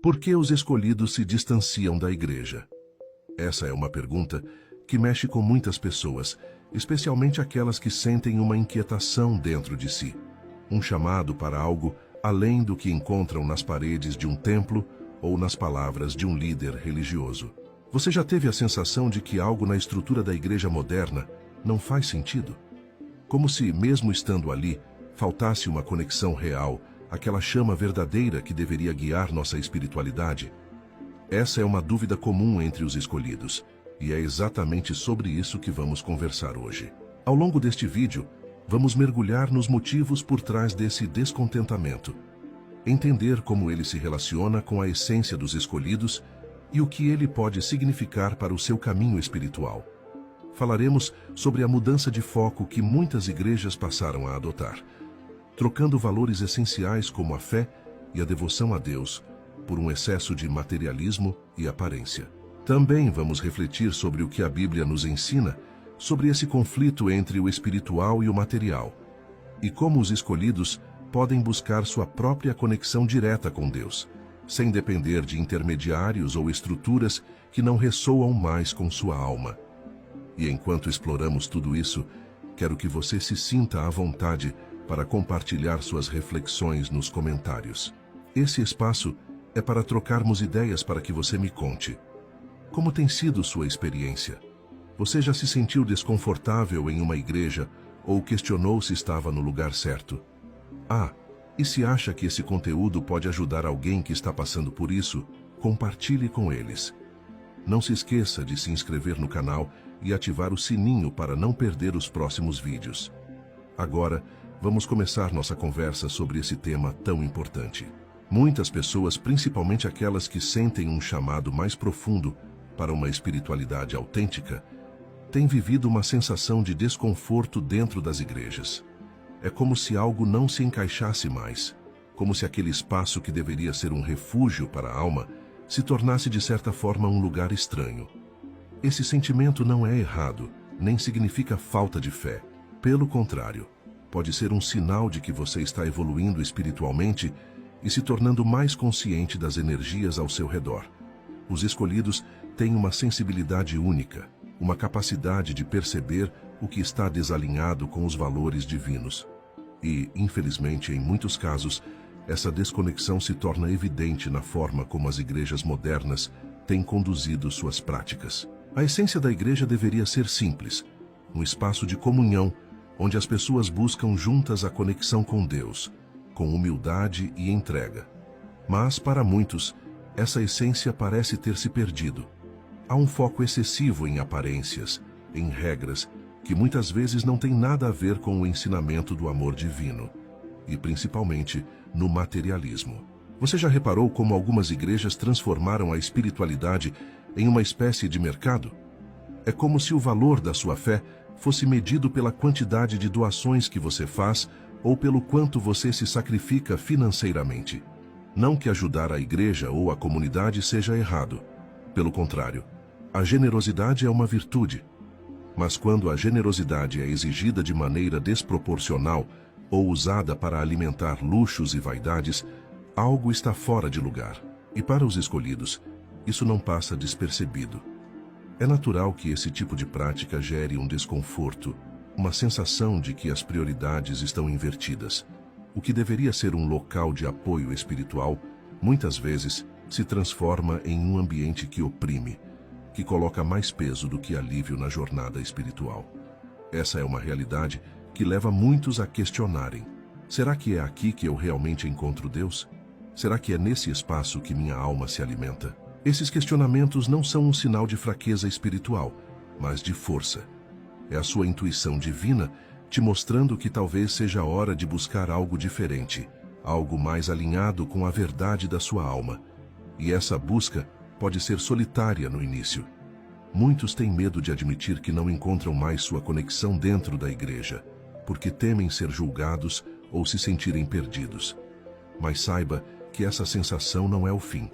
Por que os escolhidos se distanciam da igreja? Essa é uma pergunta que mexe com muitas pessoas, especialmente aquelas que sentem uma inquietação dentro de si, um chamado para algo além do que encontram nas paredes de um templo ou nas palavras de um líder religioso. Você já teve a sensação de que algo na estrutura da igreja moderna não faz sentido? Como se, mesmo estando ali, faltasse uma conexão real, aquela chama verdadeira que deveria guiar nossa espiritualidade? Essa é uma dúvida comum entre os escolhidos, e é exatamente sobre isso que vamos conversar hoje. Ao longo deste vídeo, vamos mergulhar nos motivos por trás desse descontentamento, entender como ele se relaciona com a essência dos escolhidos e o que ele pode significar para o seu caminho espiritual. Falaremos sobre a mudança de foco que muitas igrejas passaram a adotar, trocando valores essenciais como a fé e a devoção a Deus por um excesso de materialismo e aparência. Também vamos refletir sobre o que a Bíblia nos ensina sobre esse conflito entre o espiritual e o material, e como os escolhidos podem buscar sua própria conexão direta com Deus, sem depender de intermediários ou estruturas que não ressoam mais com sua alma. E enquanto exploramos tudo isso, quero que você se sinta à vontade para compartilhar suas reflexões nos comentários. Esse espaço é para trocarmos ideias para que você me conte. Como tem sido sua experiência? Você já se sentiu desconfortável em uma igreja ou questionou se estava no lugar certo? E se acha que esse conteúdo pode ajudar alguém que está passando por isso, compartilhe com eles. Não se esqueça de se inscrever no canal e ativar o sininho para não perder os próximos vídeos. Agora, vamos começar nossa conversa sobre esse tema tão importante. Muitas pessoas, principalmente aquelas que sentem um chamado mais profundo para uma espiritualidade autêntica, têm vivido uma sensação de desconforto dentro das igrejas. É como se algo não se encaixasse mais, como se aquele espaço que deveria ser um refúgio para a alma se tornasse de certa forma um lugar estranho. Esse sentimento não é errado, nem significa falta de fé. Pelo contrário, pode ser um sinal de que você está evoluindo espiritualmente e se tornando mais consciente das energias ao seu redor. Os escolhidos têm uma sensibilidade única, uma capacidade de perceber o que está desalinhado com os valores divinos. E, infelizmente, em muitos casos, essa desconexão se torna evidente na forma como as igrejas modernas têm conduzido suas práticas. A essência da igreja deveria ser simples, um espaço de comunhão, onde as pessoas buscam juntas a conexão com Deus, com humildade e entrega. Mas, para muitos, essa essência parece ter se perdido. Há um foco excessivo em aparências, em regras, que muitas vezes não tem nada a ver com o ensinamento do amor divino, e principalmente no materialismo. Você já reparou como algumas igrejas transformaram a espiritualidade em uma espécie de mercado? É como se o valor da sua fé fosse medido pela quantidade de doações que você faz ou pelo quanto você se sacrifica financeiramente. Não que ajudar a igreja ou a comunidade seja errado. Pelo contrário, a generosidade é uma virtude. Mas quando a generosidade é exigida de maneira desproporcional ou usada para alimentar luxos e vaidades, algo está fora de lugar. E para os escolhidos, isso não passa despercebido. É natural que esse tipo de prática gere um desconforto, uma sensação de que as prioridades estão invertidas. O que deveria ser um local de apoio espiritual, muitas vezes, se transforma em um ambiente que oprime, que coloca mais peso do que alívio na jornada espiritual. Essa é uma realidade que leva muitos a questionarem: será que é aqui que eu realmente encontro Deus? Será que é nesse espaço que minha alma se alimenta? Esses questionamentos não são um sinal de fraqueza espiritual, mas de força. É a sua intuição divina te mostrando que talvez seja a hora de buscar algo diferente, algo mais alinhado com a verdade da sua alma. E essa busca pode ser solitária no início. Muitos têm medo de admitir que não encontram mais sua conexão dentro da igreja, porque temem ser julgados ou se sentirem perdidos. Mas saiba que essa sensação não é o fim.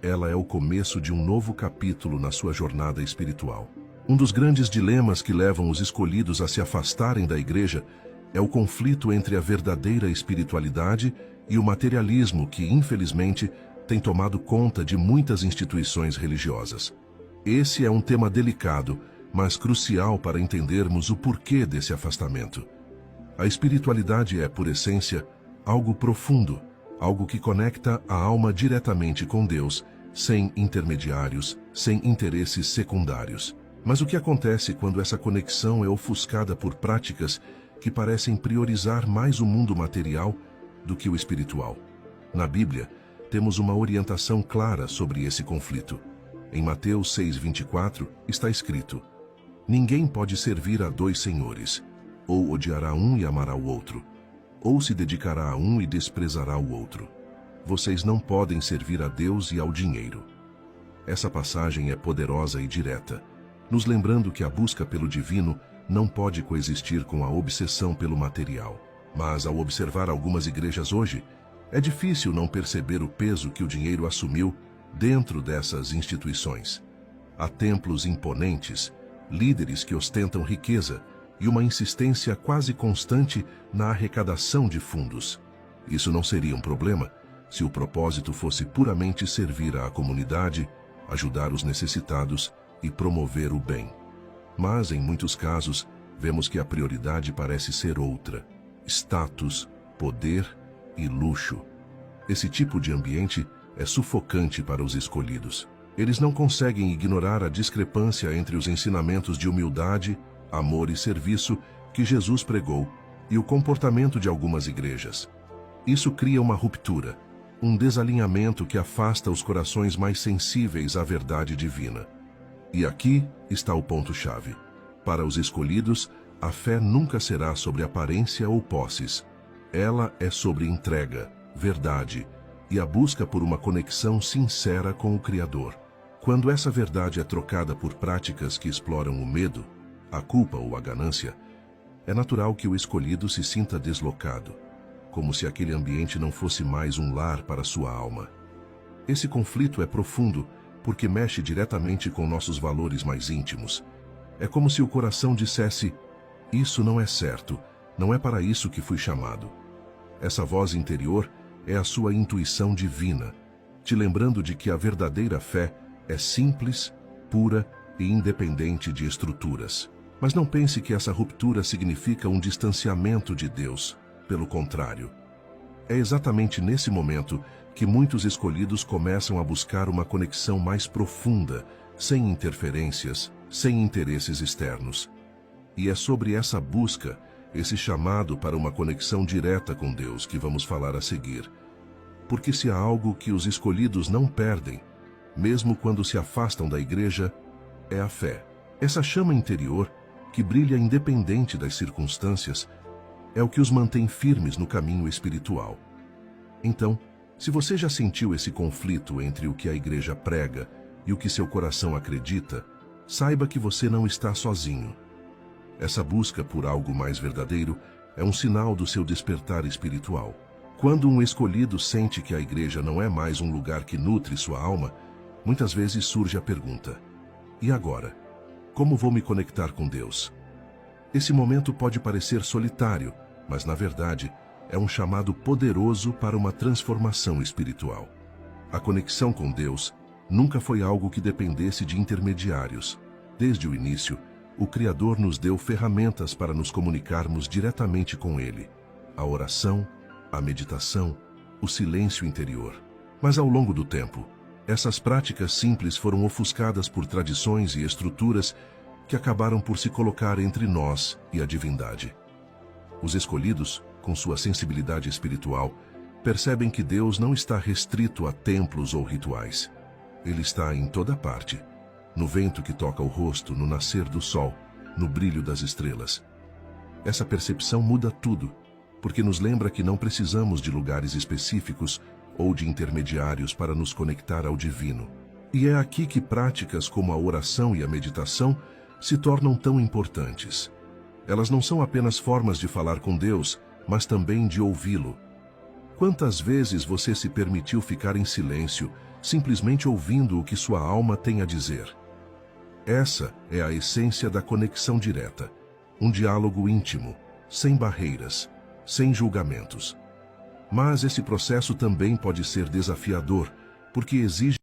Ela é o começo de um novo capítulo na sua jornada espiritual. Um dos grandes dilemas que levam os escolhidos a se afastarem da igreja é o conflito entre a verdadeira espiritualidade e o materialismo que, infelizmente, tem tomado conta de muitas instituições religiosas. Esse é um tema delicado, mas crucial para entendermos o porquê desse afastamento. A espiritualidade é, por essência, algo profundo, algo que conecta a alma diretamente com Deus, sem intermediários, sem interesses secundários. Mas o que acontece quando essa conexão é ofuscada por práticas que parecem priorizar mais o mundo material do que o espiritual? Na Bíblia, temos uma orientação clara sobre esse conflito. Em Mateus 6:24 está escrito: ninguém pode servir a dois senhores, ou odiará um e amará o outro, ou se dedicará a um e desprezará o outro. Vocês não podem servir a Deus e ao dinheiro. Essa passagem é poderosa e direta, nos lembrando que a busca pelo divino não pode coexistir com a obsessão pelo material. Mas ao observar algumas igrejas hoje, é difícil não perceber o peso que o dinheiro assumiu dentro dessas instituições. Há templos imponentes, líderes que ostentam riqueza e uma insistência quase constante na arrecadação de fundos. Isso não seria um problema se o propósito fosse puramente servir à comunidade, ajudar os necessitados e promover o bem. Mas, em muitos casos, vemos que a prioridade parece ser outra: status, poder e luxo. Esse tipo de ambiente é sufocante para os escolhidos. Eles não conseguem ignorar a discrepância entre os ensinamentos de humildade, amor e serviço que Jesus pregou e o comportamento de algumas igrejas. Isso cria uma ruptura, um desalinhamento que afasta os corações mais sensíveis à verdade divina. E aqui está o ponto-chave. Para os escolhidos, a fé nunca será sobre aparência ou posses. Ela é sobre entrega, verdade e a busca por uma conexão sincera com o Criador. Quando essa verdade é trocada por práticas que exploram o medo, a culpa ou a ganância, é natural que o escolhido se sinta deslocado, como se aquele ambiente não fosse mais um lar para sua alma. Esse conflito é profundo porque mexe diretamente com nossos valores mais íntimos. É como se o coração dissesse: isso não é certo, não é para isso que fui chamado. Essa voz interior é a sua intuição divina, te lembrando de que a verdadeira fé é simples, pura e independente de estruturas. Mas não pense que essa ruptura significa um distanciamento de Deus. Pelo contrário, é exatamente nesse momento que muitos escolhidos começam a buscar uma conexão mais profunda, sem interferências, sem interesses externos. E é sobre essa busca, esse chamado para uma conexão direta com Deus que vamos falar a seguir. Porque se há algo que os escolhidos não perdem, mesmo quando se afastam da igreja, é a fé. Essa chama interior, que brilha independente das circunstâncias, é o que os mantém firmes no caminho espiritual. Então, se você já sentiu esse conflito entre o que a igreja prega e o que seu coração acredita, saiba que você não está sozinho. Essa busca por algo mais verdadeiro é um sinal do seu despertar espiritual. Quando um escolhido sente que a igreja não é mais um lugar que nutre sua alma, muitas vezes surge a pergunta: e agora? Como vou me conectar com Deus? Esse momento pode parecer solitário, mas na verdade é um chamado poderoso para uma transformação espiritual. A conexão com Deus nunca foi algo que dependesse de intermediários. Desde o início, o Criador nos deu ferramentas para nos comunicarmos diretamente com Ele: a oração, a meditação, o silêncio interior. Mas ao longo do tempo, essas práticas simples foram ofuscadas por tradições e estruturas que acabaram por se colocar entre nós e a divindade. Os escolhidos, com sua sensibilidade espiritual, percebem que Deus não está restrito a templos ou rituais. Ele está em toda parte, no vento que toca o rosto, no nascer do sol, no brilho das estrelas. Essa percepção muda tudo, porque nos lembra que não precisamos de lugares específicos ou de intermediários para nos conectar ao divino. E é aqui que práticas como a oração e a meditação se tornam tão importantes. Elas não são apenas formas de falar com Deus, mas também de ouvi-lo. Quantas vezes você se permitiu ficar em silêncio, simplesmente ouvindo o que sua alma tem a dizer? Essa é a essência da conexão direta, um diálogo íntimo, sem barreiras, sem julgamentos. Mas esse processo também pode ser desafiador, porque exige